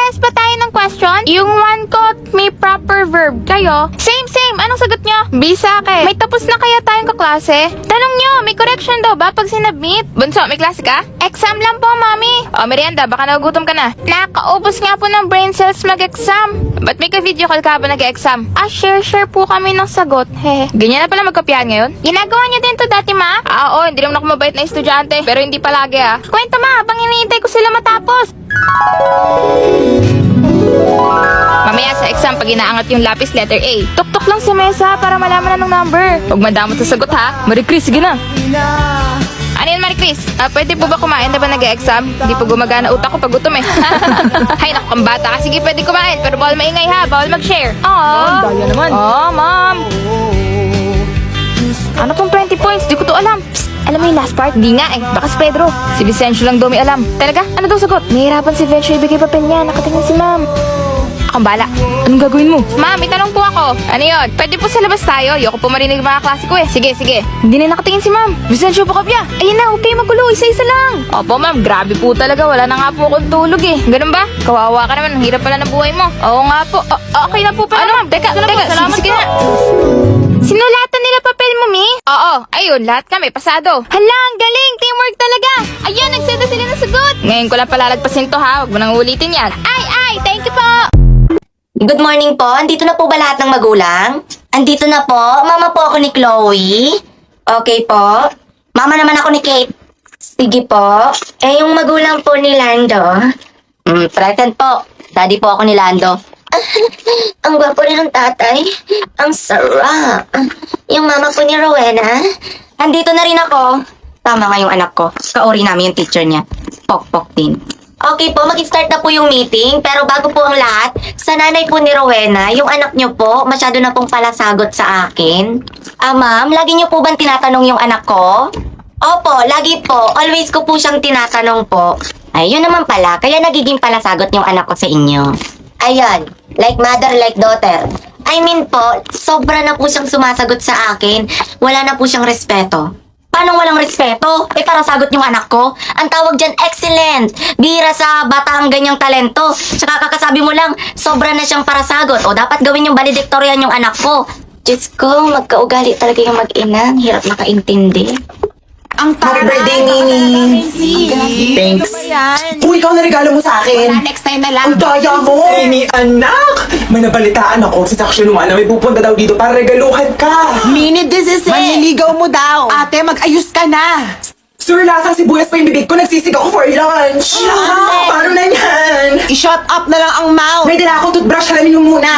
Parehas ba tayo ng question? Yung one ko, may proper verb. Kayo? Same. Anong sagot nyo? Bisake. May tapos na kaya tayong kaklase? Tanong nyo, may correction daw ba pag sinubmit? Bunso, may klase ka? Exam lang po, mami. O, merienda, baka nagugutom ka na. Nakaubos nga po ng brain cells mag-exam. Ba't may ka-video call ka ba nag-exam? Share po kami ng sagot. Hehe. Ganyan na pala magkapihan ngayon? Ginagawa niyo din to dati, ma? Oo, hindi naman ako mabait na estudyante. Pero hindi palagi, Kwento, ma, habang hinihintay ko sila matapos. Mamaya sa exam, pag inaangat yung lapis, letter A. Tuktok lang sa mesa para malaman na ng number. Huwag madamot sa sagot, ha? Marie Chris, sige na. Ano yun, Marie Chris? Pwede po ba kumain na ba nag-exam? Hindi po gumagana utak ko pag gutom eh. Hay, naku, kang bata ka. Sige, pwede kumain. Pero bawal maingay ha. Bawal mag-share. Ma'am, daya naman. Ma'am. Ano pong 20 points? Di ko to alam. Psst, alam mo yung last part? Hindi nga eh. Baka si Pedro. Si Vicencio lang daw may alam. Talaga? Ano daw sagot? Nahihirapan si Vencio ibigay papel niya. Nakatingin si ma'am. Akong bala. Anong gagawin mo? Ma'am, may tanong po ako. Ano yun? Pwede po sa labas tayo. Ayoko po marinig mga klase ko eh. Sige. Hindi na nakatingin si ma'am. Vicencio po kapya. Ayun na, okay magulo. Isa-isa lang. Opo ma'am, grabe po talaga. Wala na nga po akong tulog eh. Ganun ba? Kawawa ka naman. Ang hirap pala ng buhay mo. Oo nga po. Okay na po pala ma'am. Teka. Sige na. Sinulatan nila papel mo, Mi? Oo. Ayun, lahat kami. Pasado. Hala, ang galing. Teamwork talaga. Ayun, nagsenda sila ng sagot. Ngayon ko lang palalagpasin to ha. Huwag mo nang ulitin yan. Ay. Thank you po. Good morning po. Andito na po ba lahat ng magulang? Andito na po. Mama po ako ni Chloe. Okay po. Mama naman ako ni Kate. Sige po. Yung magulang po ni Lando. Present po. Daddy po ako ni Lando. Ang gwapo rin ng tatay. Ang sarap. Yung mama po ni Rowena. Andito na rin ako. Tama nga yung anak ko. Kauri namin yung teacher niya. Pok din. Okay po, mag-start na po yung meeting. Pero bago po ang lahat, sa nanay po ni Rowena, yung anak niyo po, masyado na pong palasagot sa akin. Ma'am, lagi niyo po bang tinatanong yung anak ko? Opo, lagi po. Always ko po siyang tinatanong po. Ayun naman pala, kaya nagiging palasagot yung anak ko sa inyo. Ayan, like mother, like daughter. I mean po, sobra na po siyang sumasagot sa akin. Wala na po siyang respeto. Paano walang respeto? Para sagot yung anak ko. Ang tawag dyan, excellent. Bihira sa bata ang ganyang talento. Tsaka kakasabi mo lang, sobra na siyang parasagot. O dapat gawin yung valedictorian yung anak ko. Diyos ko, magkaugali talaga yung mag-ina. Hirap makaintindi. Ang Happy birthday, Nini! Thanks. Uy, ikaw na regalo mo sa akin. Next time na lang. Ang daya mo! Nini, anak! May nabalitaan ako sa Section 1 na may pupunta daw dito para regaluhan ka. Minute, this is it. Manliligaw mo daw. Ate, mag-ayos ka na. Sir, lasang sibuyas pa yung bibig ko. Nagsisig ako for lunch. Paano na yan? I-shut up na lang ang mouth. May dala akong toothbrush. Halamin mo muna.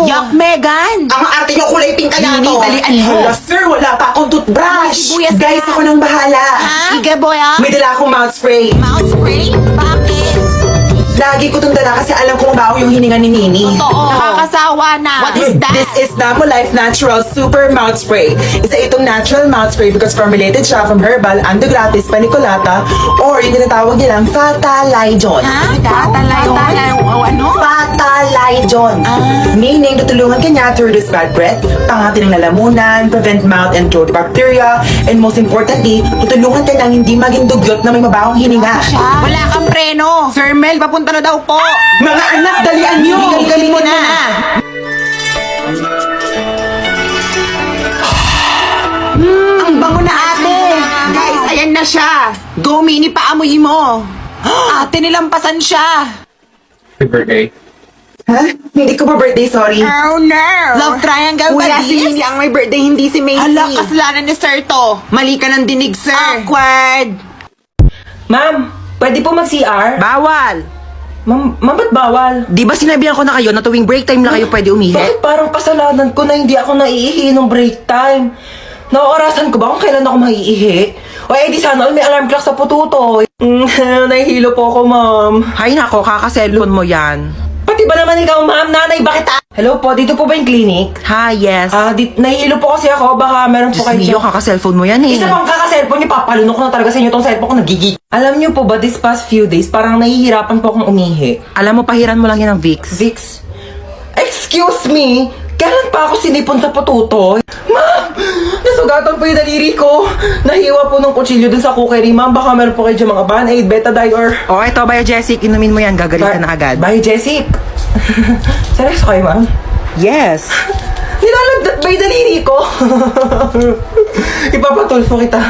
Yuck, Megan. Ang arte niyo kulay pink kaya Nini, to. dalian mo. Hala, sir, wala pa akong toothbrush. Sibuyas Guys, ka. ako nang bahala. Sige, boy, May dala akong mouth spray. Mouth spray? Bakit? Lagi ko itong dala kasi alam kong mabaho yung hininga ni Nini. Totoo. Nakakasawa na. What is that? This is Damo Life Natural Super Mouth Spray. Isa itong natural mouth spray because formulated siya from herbal, ando-gratis, panicolata, or yung tinatawag nilang Fatalijon. Ano? Fatalijon. Meaning, tutulungan ka niya to reduce bad breath, pangati ng lalamunan, prevent mouth and throat bacteria, and most importantly, tutulungan ka ng hindi maging dugyot na may mabahong hininga. Wala kang preno. Sir Mel, papunta na daw po. Mga anak, dalian niyo! Galing mo na. Ang bango na ate. Guys, ayan na siya. Go mini, paamoy mo. Ate, nilampasan siya. Happy birthday. Ha? Hindi ko pa birthday, sorry. Oh no. Love triangle ba Kuya, this? si Nini ang may birthday, hindi si Macy. Hala, kasalanan ni sir to. Mali ka ng dinig, sir. Awkward. Ma'am, pwede po mag-CR? Bawal. Ma'am, ba't bawal? Di ba sinabihan ko na kayo na tuwing break time lang kayo pwede umihi? Bakit parang kasalanan ko na hindi ako naiihi nung break time? Naorasan ko ba kung kailan ako maiihi? O di sana all may alarm clock sa pututoy. Nahihilo po ako, ma'am. Hay nako, kaka-cellphone mo yan. Pati ba naman ikaw, ma'am? Nanay, bakit? Hello po, dito po ba yung clinic? Ha, yes. Nahihilo po kasi ako. Baka meron po Diyos kayo. niyo, kaka-cellphone mo yan eh. Isa pang kaka-cellphone niyo, papalunok ko na talaga sa inyo tong cellphone ko, nagigig. Alam niyo po ba, this past few days, parang nahihirapan po akong umihi. Alam mo, pahiran mo lang yan ng Vicks. Vicks? Excuse me? Kailan pa ako sinipon sa pututoy? Ma'am! Nasugatan po yung daliri ko. Nahiwa po ng kutsilyo dun sa cookery. Ma'am, baka meron po kayo dyan mga Band-Aid, Betadine, or... Oh, ito, Biogesic. Inumin mo yan. Gagaling ka na agad. Bye, Jessic. Seryoso kayo, ma'am? Yes. Nilalagdat ba yung daliri ko? Ipapatulfo kita.